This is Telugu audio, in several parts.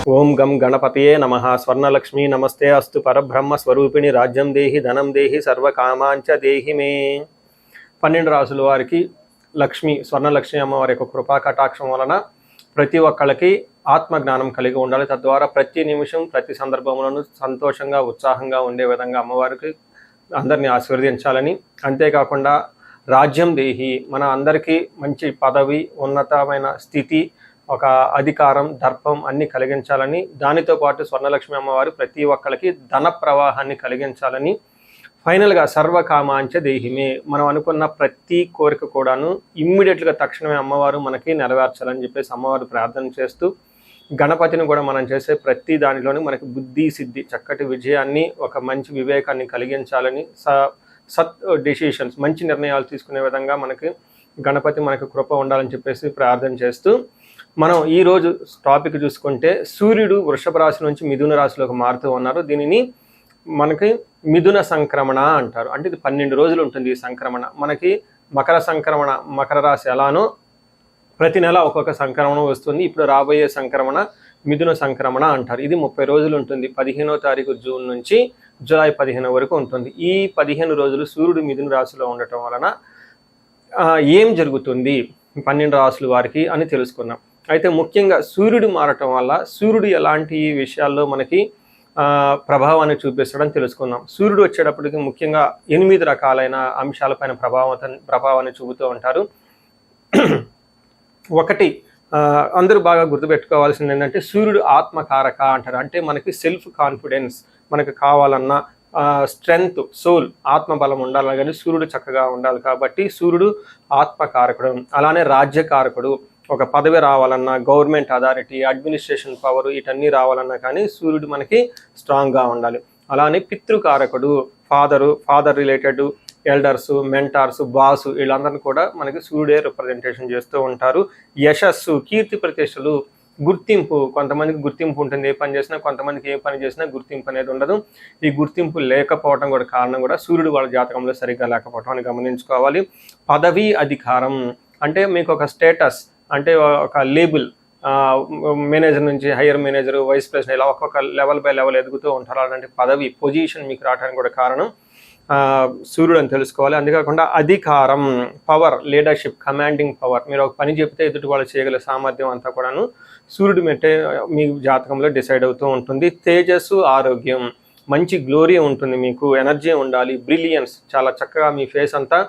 ఓం గం గణపతయే నమః. స్వర్ణలక్ష్మీ నమస్తే అస్తు. పరబ్రహ్మ స్వరూపిణి రాజ్యం దేహి ధనం దేహి సర్వకామాంచ దేహి మే. 12 రాసుల వారికి లక్ష్మి స్వర్ణలక్ష్మి అమ్మవారి యొక్క కృపా కటాక్షం వలన ప్రతి ఒక్కళ్ళకి ఆత్మజ్ఞానం కలిగి ఉండాలి. తద్వారా ప్రతి నిమిషం ప్రతి సందర్భంలోనూ సంతోషంగా ఉత్సాహంగా ఉండే విధంగా అమ్మవారికి అందరినీ ఆశీర్వదించాలని, అంతేకాకుండా రాజ్యం దేహి మన అందరికీ మంచి పదవి, ఉన్నతమైన స్థితి, ఒక అధికారం, దర్పం అన్ని కలిగించాలని, దానితో పాటు స్వర్ణలక్ష్మి అమ్మవారు ప్రతి ఒక్కరికి ధన ప్రవాహాన్ని కలిగించాలని, ఫైనల్గా సర్వకామాంచ దేహిమే మనం అనుకున్న ప్రతి కోరిక కూడాను ఇమ్మీడియట్గా తక్షణమే అమ్మవారు మనకి నెరవేర్చాలని చెప్పేసి అమ్మవారు ప్రార్థన చేస్తూ, గణపతిని కూడా మనం చేసే ప్రతి దానిలోని మనకి బుద్ధి సిద్ధి, చక్కటి విజయాన్ని, ఒక మంచి వివేకాన్ని కలిగించాలని, సత్ డెసిషన్స్ మంచి నిర్ణయాలు తీసుకునే విధంగా మనకి గణపతి మనకు కృప ఉండాలని చెప్పేసి ప్రార్థన చేస్తూ, మనం ఈరోజు టాపిక్ చూసుకుంటే సూర్యుడు వృషభ రాశి నుంచి మిథున రాశిలోకి మారుతూ ఉన్నారు. దీనిని మనకి మిథున సంక్రమణ అంటారు. అంటే ఇది 12 రోజులు ఉంటుంది ఈ సంక్రమణ. మనకి మకర సంక్రమణ, మకర రాశి ఎలానో ప్రతి నెల ఒక్కొక్క సంక్రమణ వస్తుంది. ఇప్పుడు రాబోయే సంక్రమణ మిథున సంక్రమణ అంటారు. ఇది 30 రోజులు ఉంటుంది. 15వ తారీఖు జూన్ నుంచి జూలై 15 వరకు ఉంటుంది. ఈ 15 రోజులు సూర్యుడు మిథున రాశిలో ఉండటం వలన ఏం జరుగుతుంది 12 రాశుల వారికి అని తెలుసుకున్నాం. అయితే ముఖ్యంగా సూర్యుడు మారటం వల్ల సూర్యుడు ఎలాంటి విషయాల్లో మనకి ప్రభావాన్ని చూపిస్తాడని తెలుసుకుందాం. సూర్యుడు వచ్చేటప్పటికి ముఖ్యంగా 8 రకాలైన అంశాలపైన ప్రభావాన్ని చూపుతూ ఉంటారు. ఒకటి అందరూ బాగా గుర్తుపెట్టుకోవాల్సింది ఏంటంటే సూర్యుడు ఆత్మకారక అంటారు. అంటే మనకి సెల్ఫ్ కాన్ఫిడెన్స్, మనకు కావాలన్న స్ట్రెంగ్త్, సోల్, ఆత్మబలం ఉండాలి, కానీ సూర్యుడు చక్కగా ఉండాలి. కాబట్టి సూర్యుడు ఆత్మకారకుడు. అలానే రాజ్యకారకుడు, ఒక పదవి రావాలన్నా, గవర్నమెంట్ అథారిటీ, అడ్మినిస్ట్రేషన్ పవర్, వీటన్నీ రావాలన్నా కానీ సూర్యుడు మనకి స్ట్రాంగ్గా ఉండాలి. అలానే పితృకారకుడు, father related elders, mentors, boss, వీళ్ళందరినీ కూడా మనకి సూర్యుడే రిప్రజెంటేషన్ చేస్తూ ఉంటారు. యశస్సు, కీర్తి ప్రతిష్టలు, గుర్తింపు, కొంతమందికి గుర్తింపు ఉంటుంది ఏ పని చేసినా, కొంతమందికి ఏ పని చేసినా గుర్తింపు అనేది ఉండదు. ఈ గుర్తింపు లేకపోవడం కూడా కారణం కూడా సూర్యుడు వాళ్ళ జాతకంలో సరిగ్గా లేకపోవడం అని గమనించుకోవాలి. పదవి, అధికారం అంటే మీకు ఒక స్టేటస్, అంటే ఒక లేబుల్, మేనేజర్ నుంచి హైయర్ మేనేజర్, వైస్ ప్రెసిడెంట్, ఇలా ఒక్కొక్క లెవెల్ బై లెవెల్ ఎదుగుతూ ఉంటారు. అలాంటి పదవి, పొజిషన్ మీకు రావడానికి కూడా కారణం సూర్యుడు అని తెలుసుకోవాలి. అంతేకాకుండా అధికారం, పవర్, లీడర్షిప్, కమాండింగ్ పవర్, మీరు ఒక పని చెప్తే ఎదుటి వాళ్ళు చేయగల సామర్థ్యం అంతా కూడాను సూర్యుడు మెట్టే మీ జాతకంలో డిసైడ్ అవుతూ ఉంటుంది. తేజస్సు, ఆరోగ్యం, మంచి గ్లోరీ ఉంటుంది, మీకు ఎనర్జీ ఉండాలి, బ్రిలియన్స్, చాలా చక్కగా మీ ఫేస్ అంతా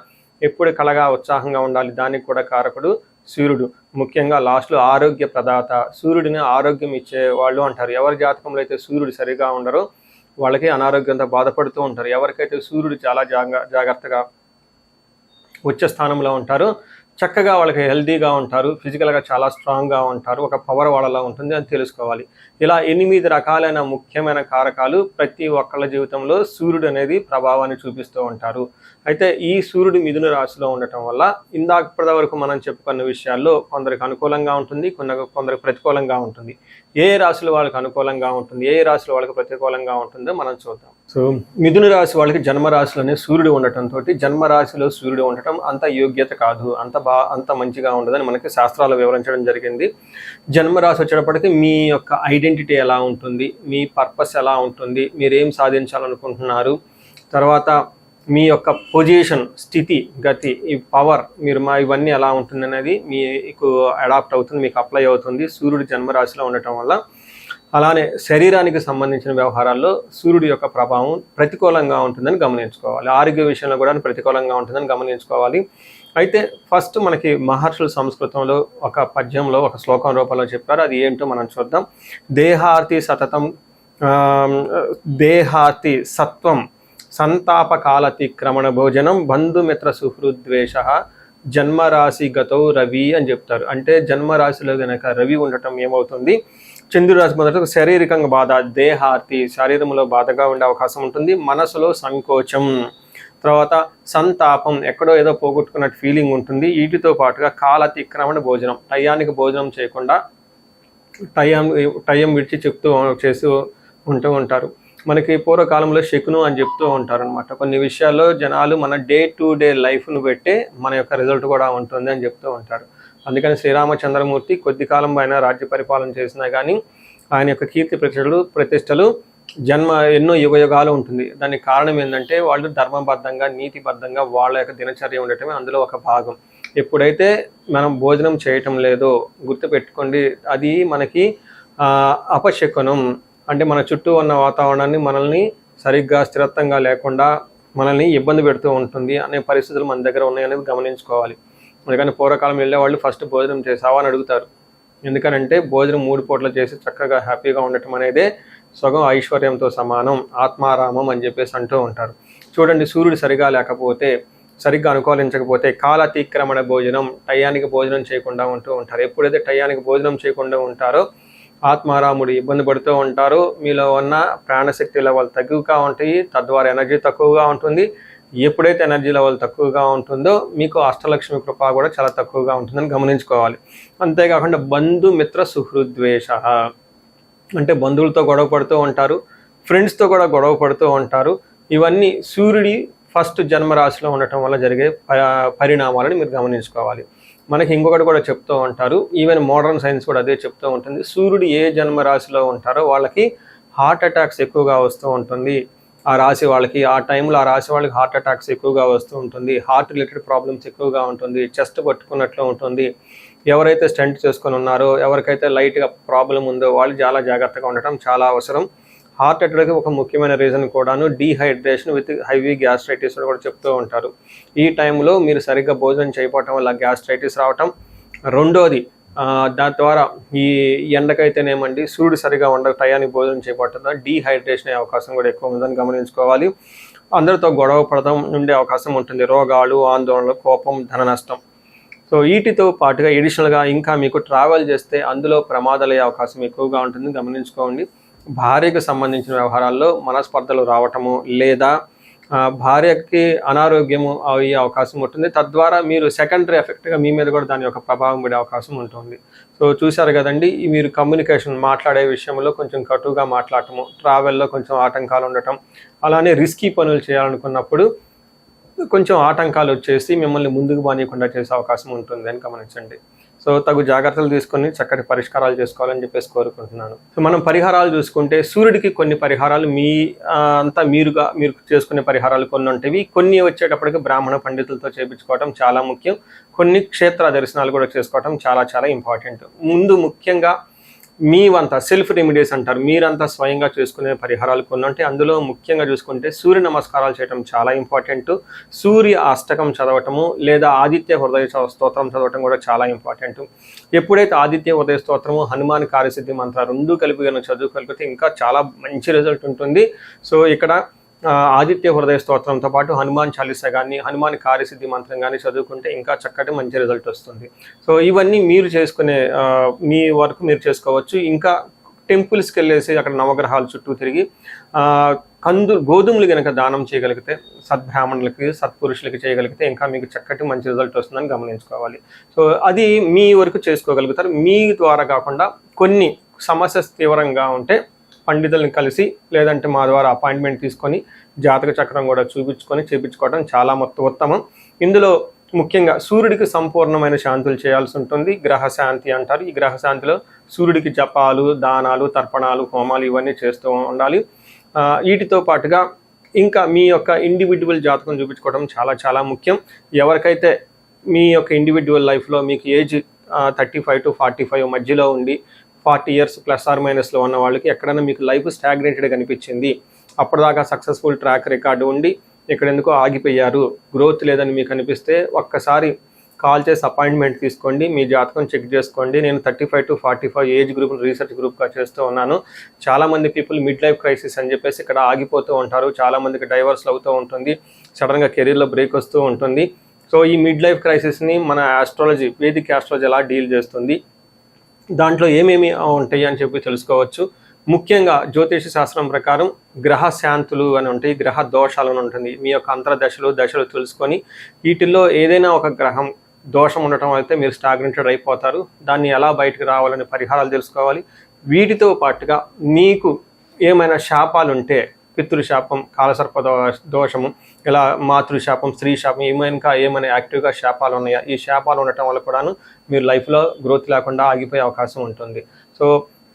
ఎప్పుడు కలగా ఉత్సాహంగా ఉండాలి, దానికి కూడా కారకుడు సూర్యుడు. ముఖ్యంగా లాస్ట్లో ఆరోగ్య ప్రదాత, సూర్యుడిని ఆరోగ్యం ఇచ్చే వాళ్ళు అంటారు. ఎవరి జాతకంలో అయితే సూర్యుడు సరిగా ఉండరో వాళ్ళకి అనారోగ్యంతో బాధపడుతూ ఉంటారు. ఎవరికైతే సూర్యుడు చాలా జాగ్రత్తగా ఉచ్చ స్థానంలో ఉంటారో చక్కగా వాళ్ళకి హెల్తీగా ఉంటారు, ఫిజికల్గా చాలా స్ట్రాంగ్గా ఉంటారు, ఒక పవర్ వాళ్ళలా ఉంటుంది అని తెలుసుకోవాలి. ఇలా 8 రకాలైన ముఖ్యమైన కారకాలు ప్రతి ఒక్కళ్ళ జీవితంలో సూర్యుడు అనేది ప్రభావాన్ని చూపిస్తూ ఉంటారు. అయితే ఈ సూర్యుడు మిథున రాశిలో ఉండటం వల్ల ఇప్పటి వరకు మనం చెప్పుకున్న విషయాల్లో కొందరికి అనుకూలంగా ఉంటుంది, కొందరికి ప్రతికూలంగా ఉంటుంది. ఏ రాశుల వాళ్ళకి అనుకూలంగా ఉంటుంది, ఏ రాశుల వాళ్ళకి ప్రతికూలంగా ఉంటుందో మనం చూద్దాం. సో మిథున రాశి వాళ్ళకి జన్మరాశిలోనే సూర్యుడు ఉండటంతో జన్మరాశిలో సూర్యుడు ఉండటం అంత యోగ్యత కాదు, అంత మంచిగా ఉండదని మనకి శాస్త్రాలు వివరించడం జరిగింది. జన్మరాశి వచ్చేటప్పటికి మీ యొక్క ఐడెంటిటీ ఎలా ఉంటుంది, మీ పర్పస్ ఎలా ఉంటుంది, మీరేం సాధించాలనుకుంటున్నారు, తర్వాత మీ యొక్క పొజిషన్, స్థితి, గతి, ఈ పవర్, ఇవన్నీ ఎలా ఉంటుంది అనేది మీకు అడాప్ట్ అవుతుంది, మీకు అప్లై అవుతుంది సూర్యుడు జన్మరాశిలో ఉండటం వల్ల. అలానే శరీరానికి సంబంధించిన వ్యవహారాల్లో సూర్యుడి యొక్క ప్రభావం ప్రతికూలంగా ఉంటుందని గమనించుకోవాలి. ఆరోగ్య విషయంలో కూడా ప్రతికూలంగా ఉంటుందని గమనించుకోవాలి. అయితే ఫస్ట్ మనకి మహర్షుల సంస్కృతంలో ఒక పద్యంలో ఒక శ్లోకం రూపంలో చెప్పారు. అది ఏంటో మనం చూద్దాం. దేహార్తి సత్వం సంతాపకాలతిక్రమణ భోజనం బంధుమిత్ర సుహృద్వేష జన్మరాశి గతో రవి అని చెప్తారు. అంటే జన్మరాశిలో కనుక రవి ఉండటం ఏమవుతుంది, చంద్రుడి రాశి మొదట శారీరకంగా బాధ, దేహార్తి, శరీరంలో బాధగా ఉండే అవకాశం ఉంటుంది. మనసులో సంకోచం, తర్వాత సంతాపం, ఎక్కడో ఏదో పోగొట్టుకున్నట్టు ఫీలింగ్ ఉంటుంది. వీటితో పాటుగా కాలతిక్రమణ భోజనం, టయానికి భోజనం చేయకుండా టైం విడిచి చేస్తూ ఉంటారు. మనకి పూర్వకాలంలో శకును అని చెప్తూ ఉంటారు అనమాట. కొన్ని విషయాల్లో జనాలు మన డే టు డే లైఫ్ను పెట్టే మన యొక్క రిజల్ట్ కూడా ఉంటుంది అని చెప్తూ ఉంటారు. అందుకని శ్రీరామచంద్రమూర్తి కొద్ది కాలం పైన రాజ్య పరిపాలన చేసినా కానీ ఆయన యొక్క కీర్తి ప్రతిష్టలు జన్మ ఎన్నో యుగాలు ఉంటుంది. దానికి కారణం ఏంటంటే వాళ్ళు ధర్మబద్ధంగా నీతిబద్ధంగా వాళ్ళ యొక్క దినచర్య ఉండటమే అందులో ఒక భాగం. ఎప్పుడైతే మనం భోజనం చేయటం లేదో గుర్తుపెట్టుకోండి, అది మనకి అపశకునం. అంటే మన చుట్టూ ఉన్న వాతావరణాన్ని మనల్ని సరిగ్గా స్థిరత్వంగా లేకుండా మనల్ని ఇబ్బంది పెడుతూ ఉంటుంది అనే పరిస్థితులు మన దగ్గర ఉన్నాయనేది గమనించుకోవాలి. అందుకని పూర్వకాలం వెళ్ళే వాళ్ళు ఫస్ట్ భోజనం చేసావా అని అడుగుతారు. ఎందుకనంటే భోజనం 3 పూటలు చేసి చక్కగా హ్యాపీగా ఉండటం అనేదే సగం ఐశ్వర్యంతో సమానం, ఆత్మారామం అని చెప్పేసి అంటూ ఉంటారు. చూడండి, సూర్యుడు సరిగా లేకపోతే, సరిగ్గా అనుకూలించకపోతే కాలతిక్రమణ భోజనం, టయానికి భోజనం చేయకుండా ఉంటూ ఉంటారు. ఎప్పుడైతే టయానికి భోజనం చేయకుండా ఉంటారో ఆత్మారాముడు ఇబ్బంది పడుతూ ఉంటారు. మీలో ఉన్న ప్రాణశక్తి లెవెల్ తక్కువగా ఉంటాయి, తద్వారా ఎనర్జీ తక్కువగా ఉంటుంది. ఎప్పుడైతే ఎనర్జీ లెవెల్ తక్కువగా ఉంటుందో మీకు అష్టలక్ష్మి కృప కూడా చాలా తక్కువగా ఉంటుందని గమనించుకోవాలి. అంతేకాకుండా బంధుమిత్ర సుహృద్వేష, అంటే బంధువులతో గొడవ పడుతూ ఉంటారు, ఫ్రెండ్స్తో కూడా గొడవ పడుతూ ఉంటారు. ఇవన్నీ సూర్యుడి ఫస్ట్ జన్మరాశిలో ఉండటం వల్ల జరిగే పరిణామాలను మీరు గమనించుకోవాలి. మనకి ఇంకొకటి కూడా చెప్తూ ఉంటారు, ఈవెన్ మోడర్న్ సైన్స్ కూడా అదే చెప్తూ ఉంటుంది. సూర్యుడు ఏ జన్మరాశిలో ఉంటారో వాళ్ళకి హార్ట్ అటాక్స్ ఎక్కువగా వస్తూ ఉంటుంది. ఆ రాశి వాళ్ళకి ఆ టైంలో ఆ రాశి వాళ్ళకి హార్ట్ అటాక్స్ ఎక్కువగా వస్తూ ఉంటుంది, హార్ట్ రిలేటెడ్ ప్రాబ్లమ్స్ ఎక్కువగా ఉంటుంది, చెస్ట్ పట్టుకున్నట్లు ఉంటుంది. ఎవరైతే స్టంట్ చేసుకొని ఉన్నారో, ఎవరికైతే లైట్గా ప్రాబ్లం ఉందో వాళ్ళు చాలా జాగ్రత్తగా ఉండటం చాలా అవసరం. హార్ట్ అటాక్ ఒక ముఖ్యమైన రీజన్ కూడాను డీహైడ్రేషన్ విత్ హెవీ గ్యాస్ట్రైటిస్ కూడా చెప్తూ ఉంటారు. ఈ టైంలో మీరు సరిగ్గా భోజనం చేయకపోవటం వల్ల గ్యాస్ట్రైటిస్ రావటం. రెండోది, దాని ద్వారా ఈ ఎండకైతేనేమండి సూర్యుడు సరిగా టయానికి భోజనం చేయబడుతుందా డీహైడ్రేషన్ అయ్యే అవకాశం కూడా ఎక్కువ ఉందని గమనించుకోవాలి. అందరితో గొడవ పడడం ఉండే అవకాశం ఉంటుంది, రోగాలు, ఆందోళనలు, కోపం, ధన నష్టం. సో వీటితో పాటుగా ఎడిషనల్గా ఇంకా మీకు ట్రావెల్ చేస్తే అందులో ప్రమాదాలు అయ్యే అవకాశం ఎక్కువగా ఉంటుంది, గమనించుకోండి. భార్యకు సంబంధించిన వ్యవహారాల్లో మనస్పర్ధలు రావటము లేదా భార్యకి అనారోగ్యము అయ్యే అవకాశం ఉంటుంది. తద్వారా మీరు సెకండరీ ఎఫెక్ట్గా మీ మీద కూడా దాని యొక్క ప్రభావం పడే అవకాశం ఉంటుంది. సో చూశారు కదండి, మీరు కమ్యూనికేషన్ మాట్లాడే విషయంలో కొంచెం కటుగా మాట్లాడటము, ట్రావెల్లో కొంచెం ఆటంకాలు ఉండటం, అలానే రిస్కీ పనులు చేయాలనుకున్నప్పుడు కొంచెం ఆటంకాలు వచ్చేసి మిమ్మల్ని ముందుకు బానీయకుండా చేసే అవకాశం ఉంటుంది అని గమనించండి. సో తగు జాగ్రత్తలు తీసుకొని చక్కటి పరిష్కారాలు చేసుకోవాలని చెప్పేసి కోరుకుంటున్నాను. సో మనం పరిహారాలు చూసుకుంటే సూర్యుడికి కొన్ని పరిహారాలు మీరు చేసుకునే పరిహారాలు కొన్ని ఉంటాయి. కొన్ని వచ్చేటప్పటికి బ్రాహ్మణ పండితులతో చేయించుకోవడం చాలా ముఖ్యం. కొన్ని క్షేత్ర దర్శనాలు కూడా చేసుకోవడం చాలా చాలా ఇంపార్టెంట్. ముందు ముఖ్యంగా మీవంతా సెల్ఫ్ రెమెడీస్ అంటారు, మీరంతా స్వయంగా చేసుకునే పరిహారాలు కొన్ని ఉంటాయి. అందులో ముఖ్యంగా చూసుకుంటే సూర్య నమస్కారాలు చేయడం చాలా ఇంపార్టెంట్. సూర్య అష్టకం చదవటము లేదా ఆదిత్య హృదయ స్తోత్రం చదవటం కూడా చాలా ఇంపార్టెంట్. ఎప్పుడైతే ఆదిత్య హృదయ స్తోత్రము, హనుమాన్ కార్యసిద్ధి మంత్ర రెండు కలిపి చదువుకోగలిగితే ఇంకా చాలా మంచి రిజల్ట్ ఉంటుంది. సో ఇక్కడ ఆదిత్య హృదయ స్తోత్రంతో పాటు హనుమాన్ చాలీసా కానీ హనుమాన్ కార్యసిద్ధి మంత్రం కానీ చదువుకుంటే ఇంకా చక్కటి మంచి రిజల్ట్ వస్తుంది. సో ఇవన్నీ మీరు చేసుకునే మీ వరకు మీరు చేసుకోవచ్చు. ఇంకా టెంపుల్స్కి వెళ్ళేసి అక్కడ నవగ్రహాల చుట్టూ తిరిగి గోధుమలు కనుక దానం చేయగలిగితే, సద్బ్రాహ్మణులకి సత్పురుషులకి చేయగలిగితే ఇంకా మీకు చక్కటి మంచి రిజల్ట్ వస్తుందని గమనించుకోవాలి. సో అది మీ వరకు చేసుకోగలుగుతారు. మీ ద్వారా కాకుండా కొన్ని సమస్య తీవ్రంగా ఉంటే పండితుల్ని కలిసి లేదంటే మా ద్వారా అపాయింట్మెంట్ తీసుకొని జాతక చక్రం కూడా చూపించుకొని చేయించుకోవడం చాలా ఉత్తమం. ఇందులో ముఖ్యంగా సూర్యుడికి సంపూర్ణమైన శాంతులు చేయాల్సి ఉంటుంది. గ్రహ శాంతి అంటారు. ఈ గ్రహ శాంతిలో సూర్యుడికి జపాలు, దానాలు, తర్పణాలు, హోమాలు ఇవన్నీ చేస్తూ ఉండాలి. వీటితో పాటుగా ఇంకా మీ యొక్క ఇండివిజువల్ జాతకం చూపించుకోవడం చాలా చాలా ముఖ్యం. ఎవరికైతే మీ యొక్క ఇండివిజువల్ లైఫ్లో మీకు ఏజ్ 35 to 45 మధ్యలో ఉండి 40 years +or- ఉన్న వాళ్ళకి ఎక్కడైనా మీకు లైఫ్ స్టాగ్నేటెడ్ కనిపించింది, అప్పటిదాకా సక్సెస్ఫుల్ ట్రాక్ రికార్డు ఉండి ఇక్కడ ఎందుకో ఆగిపోయారు, గ్రోత్ లేదని మీకు అనిపిస్తే ఒక్కసారి కాల్ చేసి అపాయింట్మెంట్ తీసుకోండి, మీ జాతకం చెక్ చేసుకోండి. నేను 35 to 45 ఏజ్ గ్రూప్ రీసెర్చ్ గ్రూప్గా చేస్తూ ఉన్నాను. చాలామంది పీపుల్ మిడ్ లైఫ్ క్రైసిస్ అని చెప్పేసి ఇక్కడ ఆగిపోతూ ఉంటారు. చాలామందికి డైవర్స్లు అవుతూ ఉంటుంది, సడన్గా కెరీర్లో బ్రేక్ వస్తూ ఉంటుంది. సో ఈ మిడ్ లైఫ్ క్రైసిస్ని మన ఆస్ట్రాలజీ, వేదిక్ ఆస్ట్రాలజీ ఎలా డీల్ చేస్తుంది, దాంట్లో ఏమేమి ఉంటాయి అని చెప్పి తెలుసుకోవచ్చు. ముఖ్యంగా జ్యోతిష శాస్త్రం ప్రకారం గ్రహ శాంతులు అని ఉంటాయి, గ్రహ దోషాలు అని ఉంటుంది. మీ యొక్క దశలు తెలుసుకొని వీటిల్లో ఏదైనా ఒక గ్రహం దోషం ఉండటం అయితే మీరు స్టాగ్నెంటెడ్ అయిపోతారు. దాన్ని ఎలా బయటకు రావాలని పరిహారాలు తెలుసుకోవాలి. వీటితో పాటుగా మీకు ఏమైనా శాపాలు ఉంటే, పితృశాపం, కాలసర్ప దోషము, ఇలా మాతృశాపం, స్త్రీ శాపం, ఏమైనా యాక్టివ్గా శాపాలు ఉన్నాయా, ఈ శాపాలు ఉండటం వల్ల కూడాను మీరు లైఫ్లో గ్రోత్ లేకుండా ఆగిపోయే అవకాశం ఉంటుంది. సో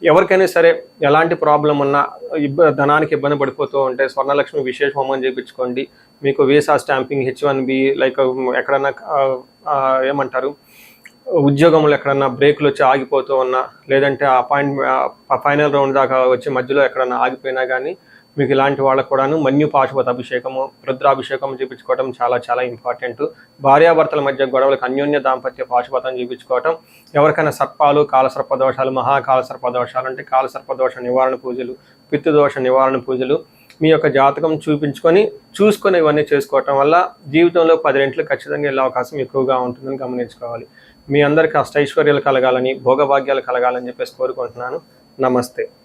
ఎవరికైనా సరే ఎలాంటి ప్రాబ్లం ఉన్నా ధనానికి ఇబ్బంది పడిపోతూ ఉంటే స్వర్ణలక్ష్మి విశేష హోమం చేయించుకోండి. మీకు వీసా స్టాంపింగ్, H1B, లైక్ ఎక్కడన్నా ఏమంటారు ఉద్యోగంలో ఎక్కడన్నా బ్రేకులు వచ్చి ఆగిపోతూ ఉన్నా, లేదంటే ఫైనల్ రౌండ్ దాకా వచ్చి మధ్యలో ఎక్కడన్నా ఆగిపోయినా కానీ మీకు ఇలాంటి వాళ్ళకు కూడాను మన్యు పాశుపత అభిషేకము, రుద్రాభిషేకం చేయించుకోవడం చాలా చాలా ఇంపార్టెంట్. భార్యాభర్తల మధ్య గొడవలకు అన్యోన్య దాంపత్య పాశుపతం చేయించుకోవటం, ఎవరికైనా సర్పాలు, కాలసర్పదోషాలు, మహాకాలసర్పదోషాలు అంటే కాలసర్పదోష నివారణ పూజలు, పితృదోష నివారణ పూజలు మీ యొక్క జాతకం చూసుకొని ఇవన్నీ చేసుకోవటం వల్ల జీవితంలో 10 రెట్లు ఖచ్చితంగా వెళ్ళే అవకాశం ఎక్కువగా ఉంటుందని గమనించుకోవాలి. మీ అందరికీ అష్టైశ్వర్యాలు కలగాలని, భోగభాగ్యాలు కలగాలని చెప్పేసి కోరుకుంటున్నాను. నమస్తే.